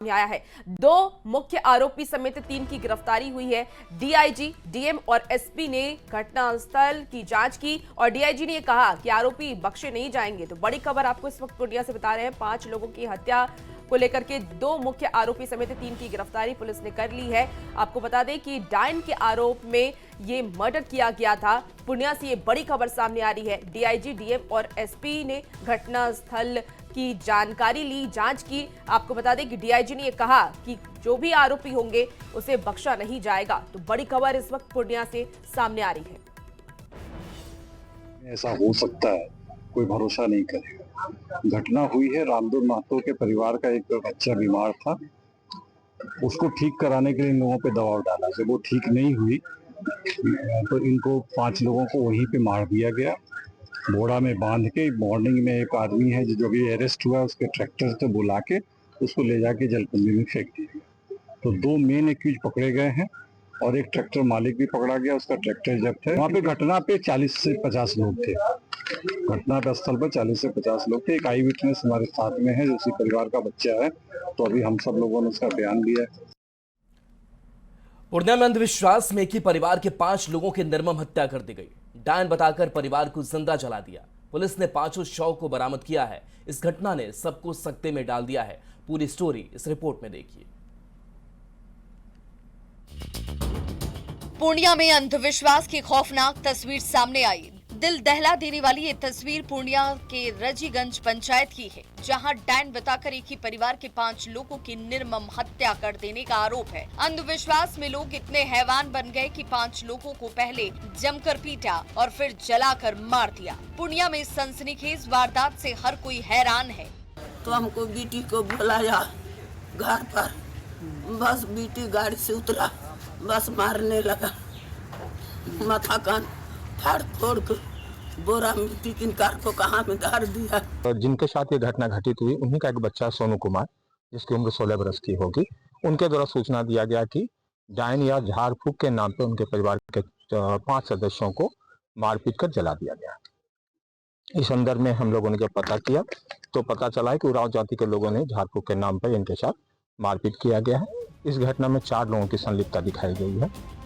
आया है। 2 मुख्य आरोपी समेत 3 की गिरफ्तारी हुई है। डीआईजी, डीएम और एसपी ने घटनास्थल की जांच की और डीआईजी ने कहा कि आरोपी बख्शे नहीं जाएंगे। तो बड़ी खबर आपको इस वक्त पूर्णिया से बता रहे हैं। 5 लोगों की हत्या को लेकर के 2 मुख्य आरोपी समेत 3 की गिरफ्तारी पुलिस ने कर ली है। आपको बता दें कि डायन के आरोप में ये मर्डर किया गया था। पूर्णिया से ये बड़ी खबर सामने आ रही है। डीआईजी, डीएम और एसपी ने घटनास्थल की जानकारी ली, जांच की। आपको बता दें कि डीआईजी ने यह कहा कि जो भी आरोपी होंगे उसे बख्शा नहीं जाएगा। तो बड़ी खबर इस वक्त पूर्णिया से सामने आ रही है। ऐसा हो सकता है, कोई भरोसा नहीं करेगा। घटना हुई है रामदूर महतो के परिवार का एक बच्चा बीमार था, उसको ठीक कराने के लिए इन लोगों पे दबाव डाला। जब वो ठीक नहीं हुई तो इनको 5 लोगों को वहीं पे मार दिया गया, बोरा में बांध के। मॉर्निंग में एक आदमी है जो भी अरेस्ट हुआ, उसके ट्रैक्टर से बुला के उसको ले जाके जलकुंभी में फेंक दिया गया। तो 2 मेन एक्यूज पकड़े गए हैं और एक ट्रैक्टर मालिक भी पकड़ा गया, उसका ट्रैक्टर जब्त है। वहाँ पे घटना पे 40 से 50 लोग थे। घटना स्थल पर 40 से 50 लोग थे। एक आई विटनेस हमारे साथ में है जो उसी परिवार का बच्चा है, तो अभी हम सब लोगों ने उसका बयान दिया है। पूर्णिया में अंधविश्वास में एक ही परिवार के 5 लोगों की निर्मम हत्या कर दी गई। डायन बताकर परिवार को जिंदा जला दिया। पुलिस ने 5 शव को बरामद किया है। इस घटना ने सबको सकते में डाल दिया है। पूरी स्टोरी इस रिपोर्ट में देखिए। पूर्णिया में अंधविश्वास की खौफनाक तस्वीर सामने आई। दिल दहला देने वाली ये तस्वीर पूर्णिया के रजीगंज पंचायत की है, जहां डायन बताकर एक ही परिवार के 5 लोगों की निर्मम हत्या कर देने का आरोप है। अंधविश्वास में लोग इतने हैवान बन गए कि 5 लोगों को पहले जमकर पीटा और फिर जलाकर मार दिया। पूर्णिया में सनसनीखेज वारदात से हर कोई हैरान है। तो हमको बेटी को बुलाया घर पर, बस बेटी गाड़ी से उतरा, बस मारने लगा, माथा कान फाड़ फोड़ कर बोरा मिट्टी किनकार को कहाँ में गाड़ दिया। जिनके साथ ये घटना घटित हुई उन्हीं का एक बच्चा सोनू कुमार, जिसकी उम्र 16 वर्ष की होगी, उनके द्वारा सूचना दिया गया कि डायन या झाड़ फूक के नाम पर उनके परिवार के 5 सदस्यों को मारपीट कर जला दिया गया। इस संदर्भ में हम लोगों ने जब पता किया तो पता चला है कि उरांव जाति के लोगों ने झाड़ फूक के नाम पर इनके साथ मारपीट किया गया है। इस घटना में 4 लोगों की संलिप्तता दिखाई गई है।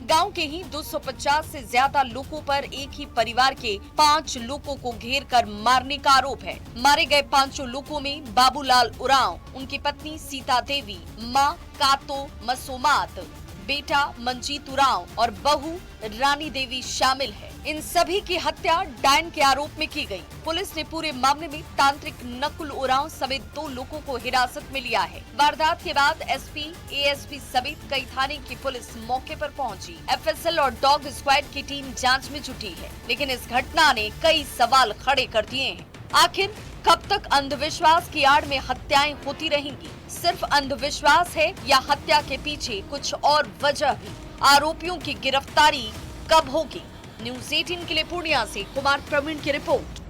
गांव के ही 250 से ज्यादा लोगों पर एक ही परिवार के 5 लोगों को घेर कर मारने का आरोप है। मारे गए 5 लोगों में बाबूलाल उरांव, उनकी पत्नी सीता देवी, मां कातो मसोमात, बेटा मंजीत उरांव और बहू रानी देवी शामिल है। इन सभी की हत्या डायन के आरोप में की गई। पुलिस ने पूरे मामले में तांत्रिक नकुल उरांव समेत 2 लोगों को हिरासत में लिया है। वारदात के बाद एसपी, एएसपी समेत कई थाने की पुलिस मौके पर पहुंची। एफएसएल और डॉग स्क्वाड की टीम जांच में जुटी है, लेकिन इस घटना ने कई सवाल खड़े कर दिए हैं। आखिर कब तक अंधविश्वास की आड़ में हत्याएं होती रहेंगी? सिर्फ अंधविश्वास है या हत्या के पीछे कुछ और वजह भी? आरोपियों की गिरफ्तारी कब होगी? न्यूज़ 18 के लिए पूर्णिया से कुमार प्रवीण की रिपोर्ट।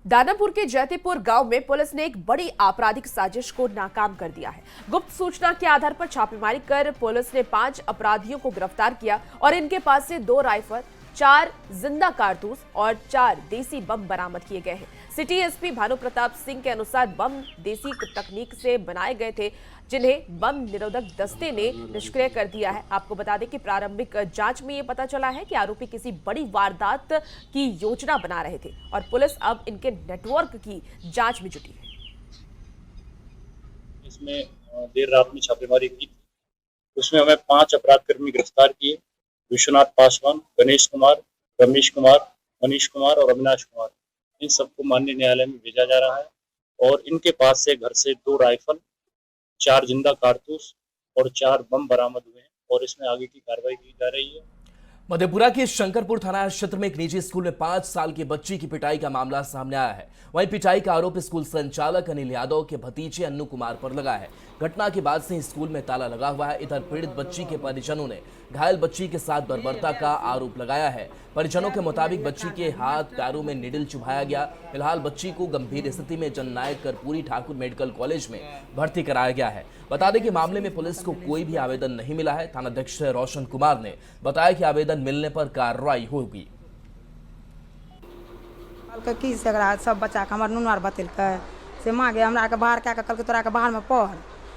दानापुर के जैतीपुर गांव में पुलिस ने एक बड़ी आपराधिक साजिश को नाकाम कर दिया है। गुप्त सूचना के आधार पर छापेमारी कर पुलिस ने 5 अपराधियों को गिरफ्तार किया और इनके पास से 2 राइफल, 4 जिंदा कारतूस और 4 देसी बम बरामद किए गए हैं। सिटी एसपी भानु प्रताप सिंह के अनुसार बम देसी तकनीक से बनाए गए थे, जिन्हें बम निरोधक दस्ते ने निष्क्रिय कर दिया है। आपको बता दें कि प्रारंभिक जांच में ये पता चला है कि आरोपी किसी बड़ी वारदात की योजना बना रहे थे और पुलिस अब इनके नेटवर्क की जांच में जुटी है। इसमें देर रात में छापेमारी की, उसमें हमें 5 अपराधकर्मी गिरफ्तार किए। विश्वनाथ पासवान, गणेश कुमार, रमेश कुमार, मनीष कुमार और अविनाश कुमार। इन सबको माननीय न्यायालय में भेजा जा रहा है और इनके पास से घर से 2 राइफल, 4 जिंदा कारतूस और 4 बम बरामद हुए हैं और इसमें आगे की कार्रवाई की जा रही है। मधेपुरा के शंकरपुर थाना क्षेत्र में एक निजी स्कूल में 5 साल की बच्ची की पिटाई का मामला सामने आया है। वहीं पिटाई का आरोप स्कूल संचालक अनिल यादव के भतीजे अन्नू कुमार पर लगा है। घटना के बाद से स्कूल में ताला लगा हुआ है। इधर पीड़ित बच्ची के परिजनों ने घायल बच्ची के साथ बर्बरता का आरोप लगाया है। परिजनों के मुताबिक बच्ची के हाथ पैरों में निडल चुभाया गया। फिलहाल बच्ची को गंभीर स्थिति में जननायक कर्पूरी ठाकुर मेडिकल कॉलेज में भर्ती कराया गया है। बता दें कि मामले में पुलिस को कोई भी आवेदन नहीं मिला है। थानाध्यक्ष रोशन कुमार ने बताया कि आवेदन मिलने पर कार्रवाई होगी। की से सब बच्चा के हमर नुनू आर बतेलकै से माँ गे हमरा के बाहर कए के कहलकै तोरा के बाहर में पढ़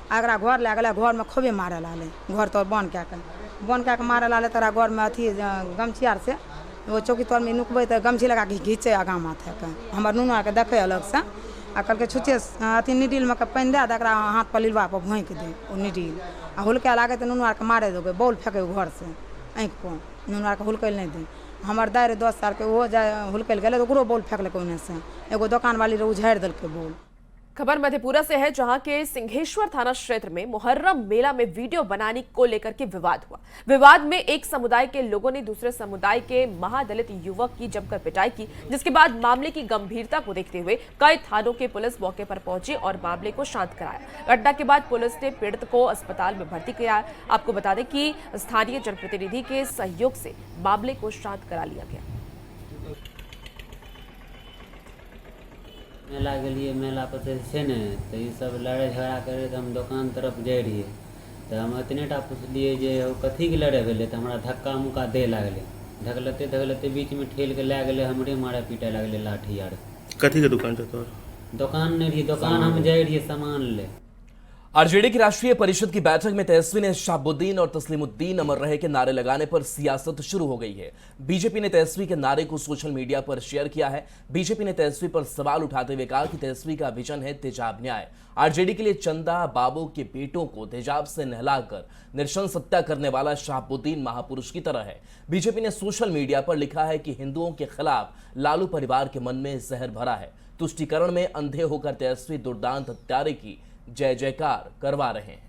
एकरा घर लए गेलै घर में खूबे मारे लागलै घर तोर बंद कए के मारे लागलै तोरा घर में अथी गमछी आर से वो चौकी तर में नुकबै तऽ गमछी लगा के घीचे आगा माथे के हमर नुनू आर के देखै अलग से आ कहलकै छुच्छे अथी निडिल में के पानि दए एकरा हाथ पर लिलवा पर भोंक दे ओ निडिल आ हुलकै लागे तऽ नुनू आर के मारे देबै बॉल फेंकै घर से आँखि पर नुनू आर के हुलकै नहीं दे हमर दाय 10 साल के ओहो जाय हुलकैल गेलै ओकरो बॉल फेंकलकै ओने से एगो दुकान वाली रे उझाड़ि देलकै बॉल। खबर मधेपुरा से है, जहां के सिंहेश्वर थाना क्षेत्र में मुहर्रम मेला में वीडियो बनाने को लेकर के विवाद हुआ। विवाद में एक समुदाय के लोगों ने दूसरे समुदाय के महादलित युवक की जमकर पिटाई की, जिसके बाद मामले की गंभीरता को देखते हुए कई थानों के पुलिस मौके पर पहुंची और मामले को शांत कराया। घटना के बाद पुलिस ने पीड़ित को अस्पताल में भर्ती किया। आपको बता दें कि स्थानीय जनप्रतिनिधि के सहयोग से मामले को शांत करा लिया गया। मेला गेलिए मेला पर छै ने तो ये सब लड़ाई झगड़ा करे तो हम दुकान तरफ जाए रहिए तो हम इतनेटा पुछलिए जे कथी के लड़ाई भेलै तो हमरा धक्का मुक्का दे लागले धकलते बीच में ठेल के लै गेलै हमरे मारे पीटे लागले लाठी आर। कथी के दुकान था तोर? दुकान नहीं रही दुकान हम जाए रहिए सामान ले। आरजेडी की राष्ट्रीय परिषद की बैठक में तेजस्वी ने शहाबुद्दीन और तस्लीमुद्दीन अमर रहे के नारे लगाने पर सियासत शुरू हो गई है। बीजेपी ने तेजस्वी के नारे को सोशल मीडिया पर शेयर किया है। बीजेपी ने तेजस्वी पर सवाल उठाते हुए कहा कि तेजस्वी का विजन है तेजाब न्याय। आरजेडी के लिए चंदा बाबू के बेटों को तेजाब से नहलाकर नृशंस हत्या करने वाला शहाबुद्दीन महापुरुष की तरह है। बीजेपी ने सोशल मीडिया पर लिखा है कि हिंदुओं के खिलाफ लालू परिवार के मन में जहर भरा है। तुष्टीकरण में अंधे होकर तेजस्वी दुर्दांत हत्यारे की जय जयकार करवा रहे हैं।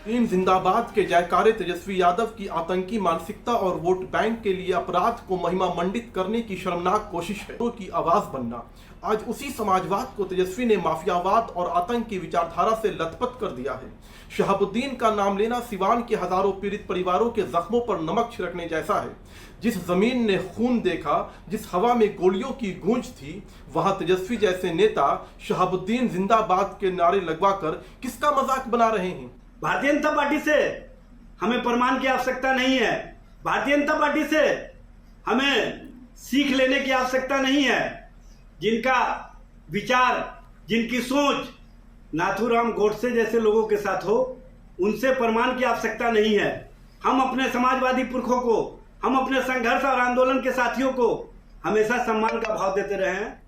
टीम जिंदाबाद के जयकारे तेजस्वी यादव की आतंकी मानसिकता और वोट बैंक के लिए अपराध को महिमा मंडित करने की शर्मनाक कोशिश है की आवाज बनना। आज उसी समाजवाद को तेजस्वी ने माफियावाद और आतंक की विचारधारा से लथपथ कर दिया है। शहाबुद्दीन का नाम लेना सिवान के हजारों पीड़ित परिवारों के जख्मों पर नमक छिड़कने जैसा है। जिस जमीन ने खून देखा, जिस हवा में गोलियों की गूंज थी, वहां तेजस्वी जैसे नेता शहाबुद्दीन जिंदाबाद के नारे लगवाकर किसका मजाक बना रहे हैं। भारतीय जनता पार्टी से हमें प्रमाण की आवश्यकता नहीं है। भारतीय जनता पार्टी से हमें सीख लेने की आवश्यकता नहीं है। जिनका विचार, जिनकी सोच नाथूराम गोडसे जैसे लोगों के साथ हो, उनसे प्रमाण की आवश्यकता नहीं है। हम अपने समाजवादी पुरखों को, हम अपने संघर्ष और आंदोलन के साथियों को हमेशा सम्मान का भाव देते रहे हैं।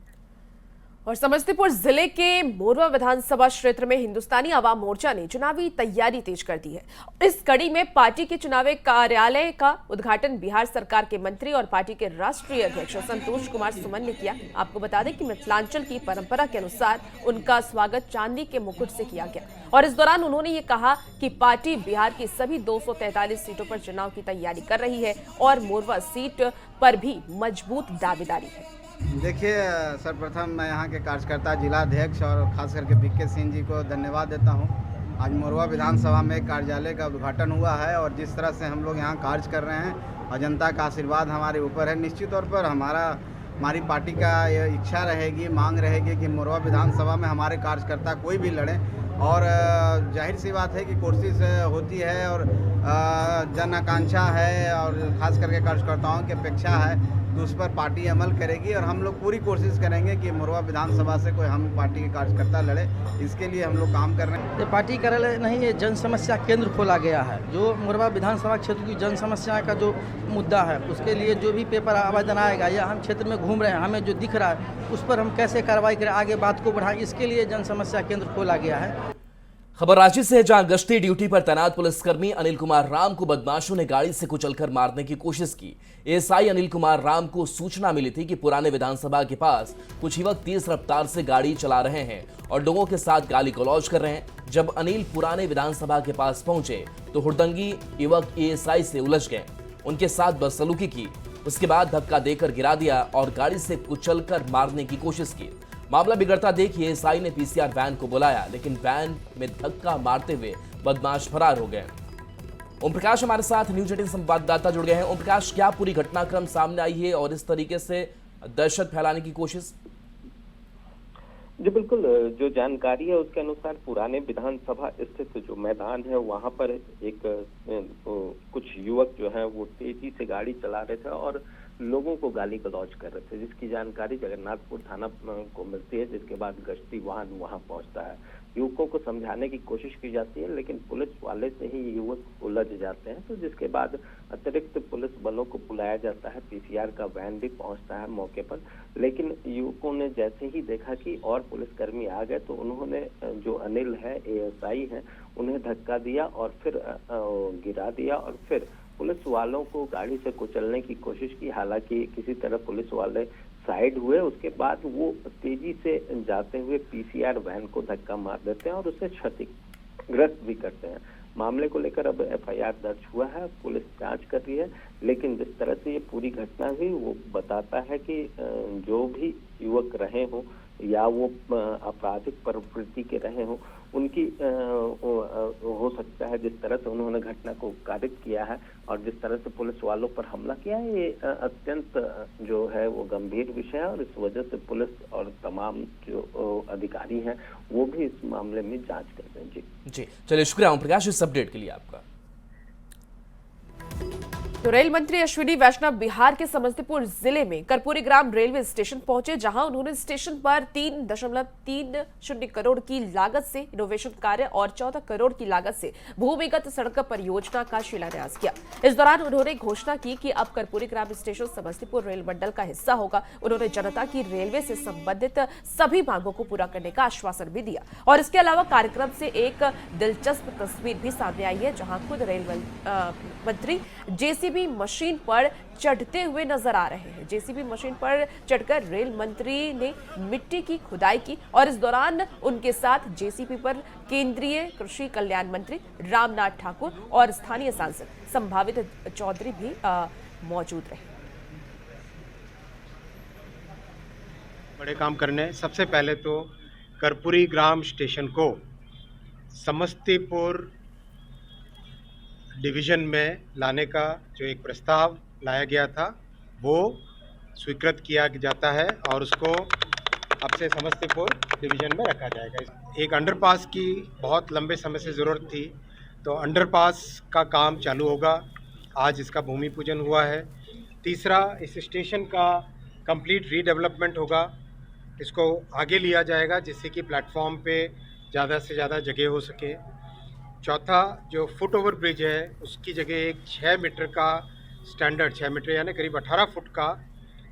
और समस्तीपुर जिले के मोरवा विधानसभा क्षेत्र में हिंदुस्तानी आवाम मोर्चा ने चुनावी तैयारी तेज कर दी है। इस कड़ी में पार्टी के चुनावी कार्यालय का उद्घाटन बिहार सरकार के मंत्री और पार्टी के राष्ट्रीय अध्यक्ष संतोष कुमार सुमन ने किया। आपको बता दें कि मिथिलांचल की परंपरा के अनुसार उनका स्वागत चांदी के मुकुट से किया गया और इस दौरान उन्होंने ये कहा कि पार्टी बिहार की सभी 243 सीटों पर चुनाव की तैयारी कर रही है और मोरवा सीट पर भी मजबूत दावेदारी है। देखिए, सर्वप्रथम मैं यहाँ के कार्यकर्ता, जिलाध्यक्ष और खास करके बीके सिंह जी को धन्यवाद देता हूँ। आज मोरवा विधानसभा में कार्यालय का उद्घाटन हुआ है और जिस तरह से हम लोग यहाँ कार्य कर रहे हैं और जनता का आशीर्वाद हमारे ऊपर है। निश्चित तौर पर हमारी पार्टी का ये इच्छा रहेगी, मांग रहेगी कि मोरवा विधानसभा में हमारे कार्यकर्ता कोई भी लड़े और जाहिर सी बात है कि कोशिश होती है और जन आकांक्षा है और खास करके कार्यकर्ताओं की अपेक्षा है तो उस पर पार्टी अमल करेगी और हम लोग पूरी कोशिश करेंगे कि मोरवा विधानसभा से कोई हम पार्टी के कार्यकर्ता लड़े। इसके लिए हम लोग काम कर रहे हैं। ये पार्टी कार्यालय नहीं, ये जन समस्या केंद्र खोला गया है। जो मोरवा विधानसभा क्षेत्र की जन समस्या का जो मुद्दा है उसके लिए जो भी पेपर आवेदन आएगा या हम क्षेत्र में घूम रहे हैं, हमें जो दिख रहा है उस पर हम कैसे कार्रवाई करें, आगे बात को बढ़ाएं, इसके लिए जन समस्या केंद्र खोला गया है। खबर रांची से है, जहां गश्ती ड्यूटी पर तैनात पुलिसकर्मी अनिल कुमार राम को बदमाशों ने गाड़ी से कुचलकर मारने की कोशिश की। एएसआई अनिल कुमार राम को सूचना मिली थी कि पुराने विधानसभा के पास कुछ युवक तेज रफ्तार से गाड़ी चला रहे हैं और लोगों के साथ गाली गलौज कर रहे हैं। जब अनिल पुराने विधानसभा के पास पहुंचे तो हुड़दंगी युवक एएसआई से उलझ गए, उनके साथ बदसलूकी की। उसके बाद धक्का देकर गिरा दिया और गाड़ी से कुचलकर मारने की कोशिश की। मामला बिगड़ता देख एएसआई ने पीसीआर वैन को बुलाया, लेकिन वैन में धक्का मारते हुए बदमाश फरार हो गए। ओम प्रकाश हमारे साथ न्यूज 18 संवाददाता जुड़ गए हैं। ओम प्रकाश, क्या पूरी घटनाक्रम सामने आई है और इस तरीके से दहशत फैलाने की कोशिश? जी बिल्कुल, जो जानकारी है उसके अनुसार पुराने विधानसभा स्थित जो मैदान है वहां पर एक कुछ युवक जो है वो तेजी से गाड़ी चला रहे थे और लोगों को गाली गलौज कर रहे थे, जिसकी जानकारी जगन्नाथपुर थाना को मिलती है, जिसके बाद गश्ती वाहन वहां पहुंचता है। युवकों को समझाने की कोशिश की जाती है, लेकिन पुलिस वाले से ही युवक उलझ जाते हैं, तो जिसके बाद अतिरिक्त पुलिस बलों को बुलाया जाता है। पीसीआर का वैन भी पहुंचता है मौके पर, लेकिन युवकों ने जैसे ही देखा कि और पुलिसकर्मी आ गए तो उन्होंने जो अनिल है, एएसआई है, उन्हें धक्का दिया और फिर गिरा दिया और फिर पुलिस वालों को गाड़ी से कुचलने की कोशिश की। हालांकि किसी तरह पुलिस वाले साइड हुए, उसके बाद वो तेजी से जाते हुए पीसीआर वैन को धक्का मार देते हैं और उसे क्षतिग्रस्त भी करते हैं। मामले को लेकर अब एफआईआर दर्ज हुआ है, पुलिस जांच कर रही है, लेकिन जिस तरह से ये पूरी घटना हुई वो बताता है कि जो भी युवक रहे हों या वो आपराधिक प्रवृत्ति के रहे हों, उनकी हो सकता है जिस तरह से उन्होंने घटना को कारित किया है और जिस तरह से पुलिस वालों पर हमला किया है, ये अत्यंत जो है वो गंभीर विषय है और इस वजह से पुलिस और तमाम जो अधिकारी हैं वो भी इस मामले में जांच कर रहे हैं। जी चलिए, शुक्रिया ओम प्रकाश इस अपडेट के लिए आपका। तो रेल मंत्री अश्विनी वैष्णव बिहार के समस्तीपुर जिले में कर्पूरी ग्राम रेलवे स्टेशन पहुंचे, जहां उन्होंने स्टेशन पर 3.30 करोड़ की लागत से इनोवेशन कार्य और 14 करोड़ की लागत से भूमिगत सड़क परियोजना का शिलान्यास किया। इस दौरान उन्होंने घोषणा की कि अब कर्पूरी ग्राम स्टेशन समस्तीपुर रेल मंडल का हिस्सा होगा। उन्होंने जनता की रेलवे से संबंधित सभी मांगों को पूरा करने का आश्वासन भी दिया और इसके अलावा कार्यक्रम से एक दिलचस्प तस्वीर भी सामने आई है, जहां खुद रेल मंत्री जेसीबी मशीन पर चढ़ते हुए नजर आ रहे हैं। जेसीबी मशीन पर चढ़कर रेल मंत्री ने मिट्टी की खुदाई की और इस दौरान उनके साथ जेसीबी पर केंद्रीय कृषि कल्याण मंत्री रामनाथ ठाकुर और स्थानीय सांसद संभावित चौधरी भी मौजूद रहे। बड़े काम करने, सबसे पहले तो कर्पूरी ग्राम स्टेशन को समस्तीपुर डिवीज़न में लाने का जो एक प्रस्ताव लाया गया था वो स्वीकृत किया जाता है और उसको अब से समस्तीपुर डिवीज़न में रखा जाएगा। एक अंडरपास की बहुत लंबे समय से ज़रूरत थी, तो अंडरपास का काम चालू होगा। आज इसका भूमि पूजन हुआ है। तीसरा, इस स्टेशन का कंप्लीट रीडेवलपमेंट होगा, इसको आगे लिया जाएगा जिससे कि प्लेटफॉर्म पे ज़्यादा से ज़्यादा जगह हो सके। चौथा, जो फुट ओवर ब्रिज है उसकी जगह एक 6 मीटर का स्टैंडर्ड, 6 मीटर यानी करीब 18 फुट का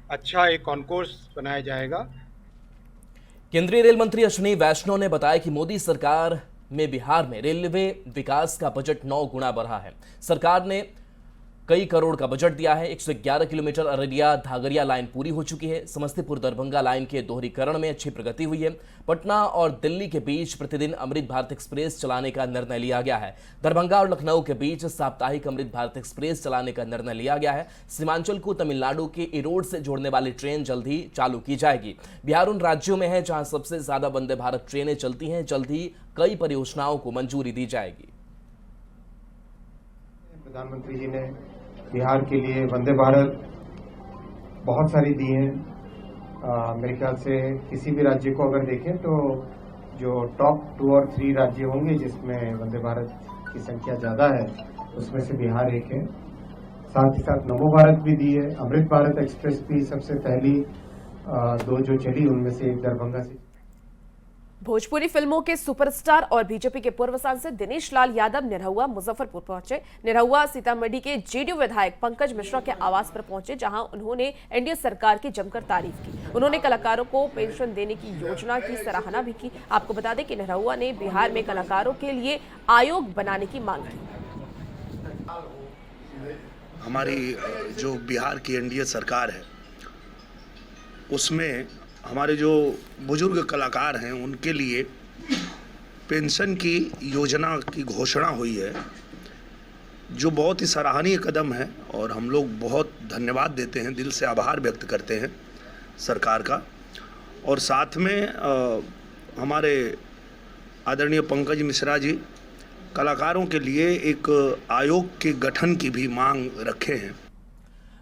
अच्छा एक कॉन्कोर्स बनाया जाएगा। केंद्रीय रेल मंत्री अश्विनी वैष्णव ने बताया कि मोदी सरकार में बिहार में रेलवे विकास का बजट 9 गुना बढ़ा है। सरकार ने कई करोड़ का बजट दिया है। 111 किलोमीटर अररिया धागरिया लाइन पूरी हो चुकी है। समस्तीपुर दरभंगा लाइन के दोहरीकरण में अच्छी प्रगति हुई है। पटना और दिल्ली के बीच प्रतिदिन अमृत भारत एक्सप्रेस चलाने का निर्णय लिया गया है। दरभंगा और लखनऊ के बीच साप्ताहिक अमृत भारत एक्सप्रेस चलाने का निर्णय लिया गया है। सीमांचल को तमिलनाडु के इरोड से जोड़ने वाली ट्रेन जल्द ही चालू की जाएगी। बिहार उन राज्यों में है जहां सबसे ज्यादा वंदे भारत ट्रेनें चलती हैं। जल्द ही कई परियोजनाओं को मंजूरी दी जाएगी। प्रधानमंत्री जी ने बिहार के लिए वंदे भारत बहुत सारी दी हैं। मेरे ख्याल से किसी भी राज्य को अगर देखें तो जो टॉप 2 और 3 राज्य होंगे जिसमें वंदे भारत की संख्या ज़्यादा है उसमें से बिहार एक है। साथ ही साथ नमो भारत भी दी है। अमृत भारत एक्सप्रेस भी सबसे पहली 2 जो चली उनमें से एक दरभंगा से। भोजपुरी फिल्मों के सुपरस्टार और बीजेपी के पूर्व सांसद दिनेश लाल यादव निरहुआ मुजफ्फरपुर पहुंचे। निरहुआ सीतामढ़ी के जेडीयू विधायक पंकज मिश्रा के आवास पर पहुंचे, जहां उन्होंने एनडीए सरकार की जमकर तारीफ की। उन्होंने कलाकारों को पेंशन देने की योजना की सराहना भी की। आपको बता दें कि निरहुआ ने बिहार में कलाकारों के लिए आयोग बनाने की मांग की। हमारी जो बिहार की एनडीए सरकार है उसमें हमारे जो बुजुर्ग कलाकार हैं उनके लिए पेंशन की योजना की घोषणा हुई है, जो बहुत ही सराहनीय कदम है और हम लोग बहुत धन्यवाद देते हैं, दिल से आभार व्यक्त करते हैं सरकार का। और साथ में हमारे आदरणीय पंकज मिश्रा जी कलाकारों के लिए एक आयोग के गठन की भी मांग रखे हैं।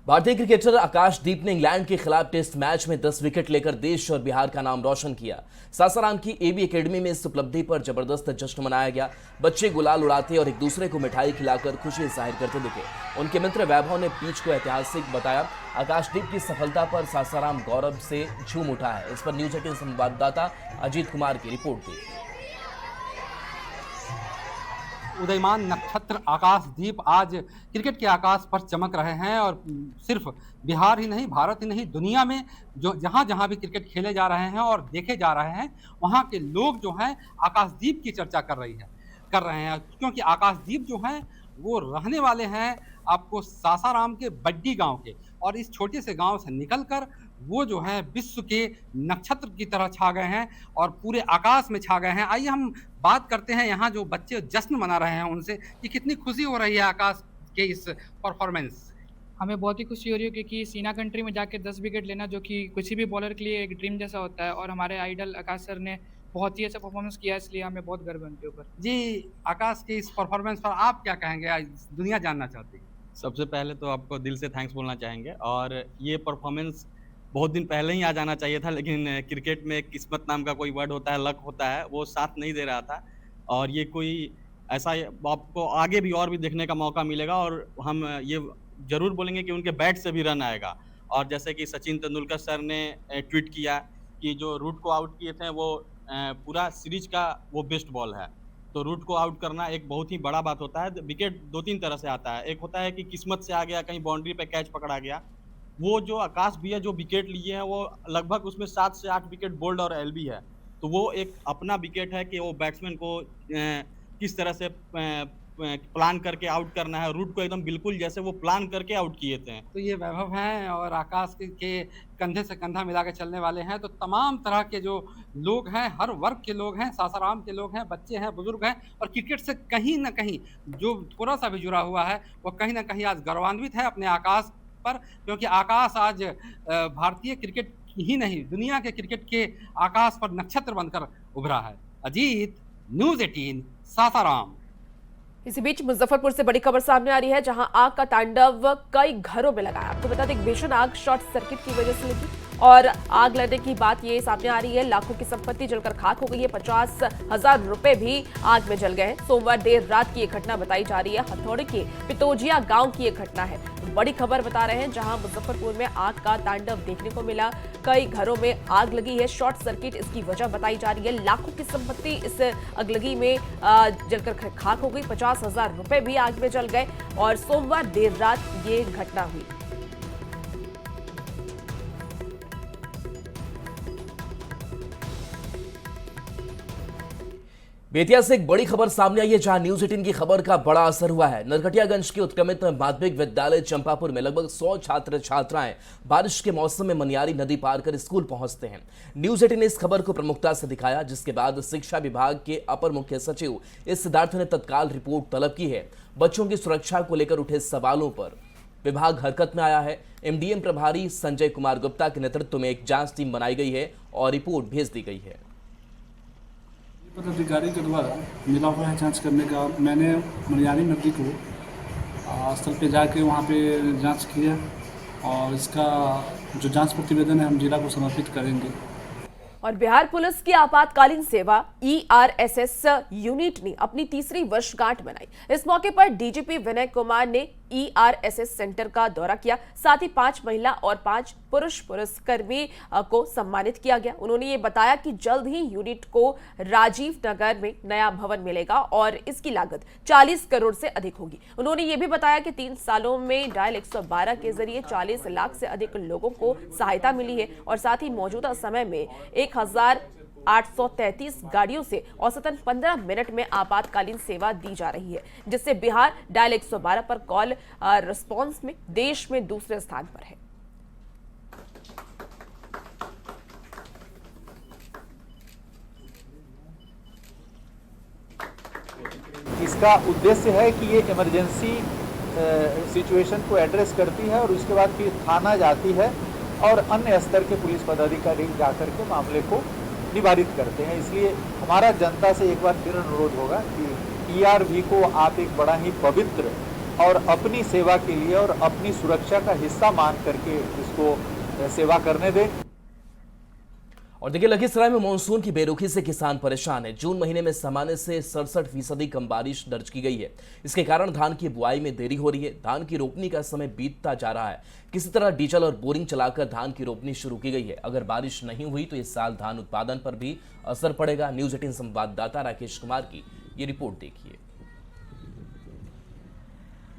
भारतीय क्रिकेटर आकाशदीप ने इंग्लैंड के खिलाफ टेस्ट मैच में 10 विकेट लेकर देश और बिहार का नाम रोशन किया। सासाराम की एबी एकेडमी में इस उपलब्धि पर जबरदस्त जश्न मनाया गया। बच्चे गुलाल उड़ाते और एक दूसरे को मिठाई खिलाकर खुशी जाहिर करते दिखे। उनके मित्र वैभव ने पिच को ऐतिहासिक बताया। आकाशदीप की सफलता पर सासाराम गौरव से झूम उठा है। इस पर न्यूज 18 संवाददाता अजीत कुमार की रिपोर्ट थी। उदयमान नक्षत्र आकाशदीप आज क्रिकेट के आकाश पर चमक रहे हैं और सिर्फ बिहार ही नहीं, भारत ही नहीं, दुनिया में जो जहां भी क्रिकेट खेले जा रहे हैं और देखे जा रहे हैं, वहां के लोग जो हैं आकाशदीप की चर्चा कर रहे हैं क्योंकि आकाशदीप जो हैं वो रहने वाले हैं आपको सासाराम के बड्डी गांव के, और इस छोटे से गांव से निकलकर वो जो है विश्व के नक्षत्र की तरह छा गए हैं और पूरे आकाश में छा गए हैं। आइए हम बात करते हैं यहाँ जो बच्चे जश्न मना रहे हैं उनसे कि कितनी खुशी हो रही है आकाश के इस परफॉर्मेंस। हमें बहुत ही खुशी हो रही है क्योंकि सीना कंट्री में जाके 10 विकेट लेना जो कि किसी भी बॉलर के लिए एक ड्रीम जैसा होता है, और हमारे आइडल आकाश सर ने बहुत ही अच्छा परफॉर्मेंस किया, इसलिए हमें बहुत गर्व है उनके ऊपर। जी, आकाश के इस परफॉर्मेंस पर आप क्या कहेंगे, आज दुनिया जानना चाहती है। सबसे पहले तो आपको दिल से थैंक्स बोलना चाहेंगे, और ये परफॉर्मेंस बहुत दिन पहले ही आ जाना चाहिए था, लेकिन क्रिकेट में किस्मत नाम का कोई वर्ड होता है, लक होता है, वो साथ नहीं दे रहा था। और ये कोई ऐसा आपको आगे भी और भी देखने का मौका मिलेगा, और हम ये ज़रूर बोलेंगे कि उनके बैट से भी रन आएगा। और जैसे कि सचिन तेंदुलकर सर ने ट्वीट किया कि जो रूट को आउट किए थे वो पूरा सीरीज का वो बेस्ट बॉल है, तो रूट को आउट करना एक बहुत ही बड़ा बात होता है। विकेट 2-3 तरह से आता है, एक होता है कि किस्मत से आ गया, कहीं बाउंड्री पे कैच पकड़ा गया। वो जो आकाश भैया जो विकेट लिए हैं वो लगभग उसमें 7 से 8 विकेट बोल्ड और एलबी है, तो वो एक अपना विकेट है कि वो बैट्समैन को किस तरह से प्लान करके आउट करना है, रूट को एकदम बिल्कुल जैसे वो प्लान करके आउट किए थे। तो ये वैभव हैं और आकाश के कंधे से कंधा मिला के चलने वाले हैं। तो तमाम तरह के जो लोग हैं, हर वर्ग के लोग हैं, सासाराम के लोग हैं, बच्चे हैं, बुजुर्ग हैं, और क्रिकेट से कहीं ना कहीं जो थोड़ा सा भी जुड़ा हुआ है वो कहीं ना कहीं आज गौरवान्वित है अपने आकाश पर, क्योंकि आकाश आज भारतीय क्रिकेट ही नहीं दुनिया के क्रिकेट के आकाश पर नक्षत्र बनकर उभरा है। अजीत, न्यूज़ 18, सासाराम। इसी बीच मुजफ्फरपुर से बड़ी खबर सामने आ रही है, जहां आग का तांडव कई घरों में लगा है। आपको बता दें भीषण आग शॉर्ट सर्किट की वजह से लगी, और आग लगने की बात ये सामने आ रही है। लाखों की संपत्ति जलकर खाक हो गई है, 50,000 रुपए भी आग में जल गए हैं। सोमवार देर रात की ये घटना बताई जा रही है। हथौड़ी के पितोजिया गांव की ये घटना है। बड़ी खबर बता रहे हैं, जहां मुजफ्फरपुर में आग का तांडव देखने को मिला। कई घरों में आग लगी है, शॉर्ट सर्किट इसकी वजह बताई जा रही है। लाखों की संपत्ति इस अगलगी में जलकर खाक हो गई, 50,000 रुपए भी आग में जल गए, और सोमवार देर रात ये घटना हुई। बेतिया से एक बड़ी खबर सामने आई है, जहां न्यूज 18 की खबर का बड़ा असर हुआ है। नरकटियागंज के उत्क्रमित माध्यमिक विद्यालय चंपापुर में लगभग 100 छात्र छात्राएं बारिश के मौसम में मनियारी नदी पार कर स्कूल पहुंचते हैं। न्यूज 18 ने इस खबर को प्रमुखता से दिखाया, जिसके बाद शिक्षा विभाग के अपर मुख्य सचिव एस सिद्धार्थ ने तत्काल रिपोर्ट तलब की है। बच्चों की सुरक्षा को लेकर उठे सवालों पर विभाग हरकत में आया है। एमडीएम प्रभारी संजय कुमार गुप्ता के नेतृत्व में एक जांच टीम बनाई गई है और रिपोर्ट भेज दी गई है। पदाधिकारी के द्वारा मिला हुआ है जांच करने का। मैंने मनियारी नदी को स्थल पे जाके वहाँ पे जांच किया, और इसका जो जांच प्रतिवेदन है हम जिला को समर्पित करेंगे। और बिहार पुलिस की आपातकालीन सेवा ERSS यूनिट ने अपनी 3री वर्षगांठ मनाई। इस मौके पर डीजीपी विनय कुमार ने ERSS सेंटर का दौरा किया। साथ ही 5 महिला और 5 पुरुष पुलिसकर्मी को सम्मानित किया गया। उन्होंने ये बताया कि जल्द ही यूनिट को राजीव नगर में नया भवन मिलेगा और इसकी लागत 40 करोड़ से अधिक होगी। उन्होंने ये भी बताया कि 3 सालों में डायल 112 के जरिए 40 लाख से अधिक लोगों को सहायता मिली है, और साथ ही मौजूदा समय में 1833 गाड़ियों से औसतन 15 मिनट में आपातकालीन सेवा दी जा रही है, जिससे बिहार डायल 112 पर कॉल रिस्पांस में देश में दूसरे स्थान पर है। इसका उद्देश्य है कि ये इमरजेंसी सिचुएशन को एड्रेस करती है, और उसके बाद फिर थाना जाती है और अन्य स्तर के पुलिस पदाधिकारी जाकर के मामले को निवारित करते हैं। इसलिए हमारा जनता से एक बार फिर अनुरोध होगा कि ERV को आप एक बड़ा ही पवित्र और अपनी सेवा के लिए और अपनी सुरक्षा का हिस्सा मान करके इसको सेवा करने दें। और देखिए, लखीसराय में मानसून की बेरुखी से किसान परेशान है। जून महीने में सामान्य से 67% कम बारिश दर्ज की गई है। इसके कारण धान की बुआई में देरी हो रही है। धान की रोपनी का समय बीतता जा रहा है। किसी तरह डीजल और बोरिंग चलाकर धान की रोपनी शुरू की गई है। अगर बारिश नहीं हुई तो इस साल धान उत्पादन पर भी असर पड़ेगा। न्यूज 18 संवाददाता राकेश कुमार की ये रिपोर्ट देखिए।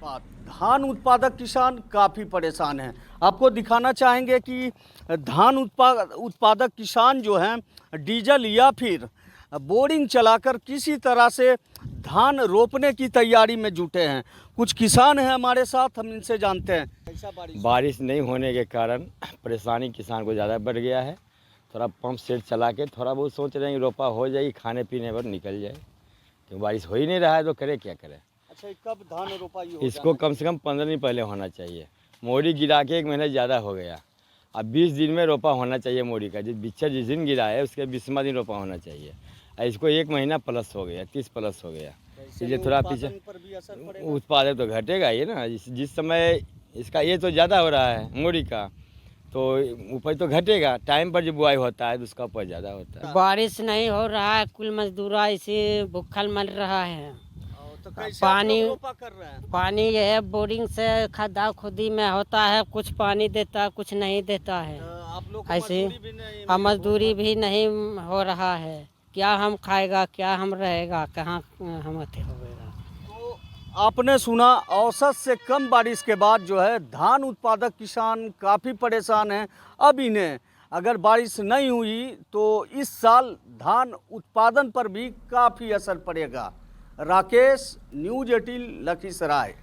धान उत्पादक किसान काफ़ी परेशान हैं। आपको दिखाना चाहेंगे कि धान उत्पादक किसान जो हैं डीजल या फिर बोरिंग चलाकर किसी तरह से धान रोपने की तैयारी में जुटे हैं। कुछ किसान हैं हमारे साथ, हम इनसे जानते हैं। बारिश नहीं होने के कारण परेशानी किसान को ज़्यादा बढ़ गया है। थोड़ा पंप सेट चला के थोड़ा बहुत सोच रहे हैं कि रोपा हो जाए, खाने पीने पर निकल जाए, क्योंकि बारिश हो ही नहीं रहा है तो करे क्या करें। अच्छा, कब धान रोपाई हो? इसको कम से कम 15 दिन पहले होना चाहिए। मोरी गिरा के 1 महीना ज़्यादा हो गया। अब 20 दिन में रोपा होना चाहिए मोरी का। बिच्छा जिस दिन गिरा है उसके 20वां दिन रोपा होना चाहिए। इसको 1 महीना प्लस हो गया, 30 प्लस हो गया। इसलिए थोड़ा पीछे उत्पादन तो घटेगा ही ना। जिस समय इसका ये तो ज़्यादा हो रहा है मोरी का, तो उपज तो घटेगा। टाइम पर जो बुआई होता है तो उसका उपज ज़्यादा होता है। बारिश नहीं हो रहा है, कुल मजदूर इसे भूखल मर रहा है। तो पानी ये है बोरिंग से खद्दा खुदी में होता है, कुछ पानी देता है कुछ नहीं देता है। ऐसे मजदूरी भी नहीं हो रहा है। क्या हम खाएगा, क्या हम रहेगा, कहाँ हम अति होगा। तो आपने सुना, औसत से कम बारिश के बाद जो है धान उत्पादक किसान काफ़ी परेशान हैं। अब इन्हें अगर बारिश नहीं हुई तो इस साल धान उत्पादन पर भी काफ़ी असर पड़ेगा। राकेश, न्यूज 18 लखीसराय।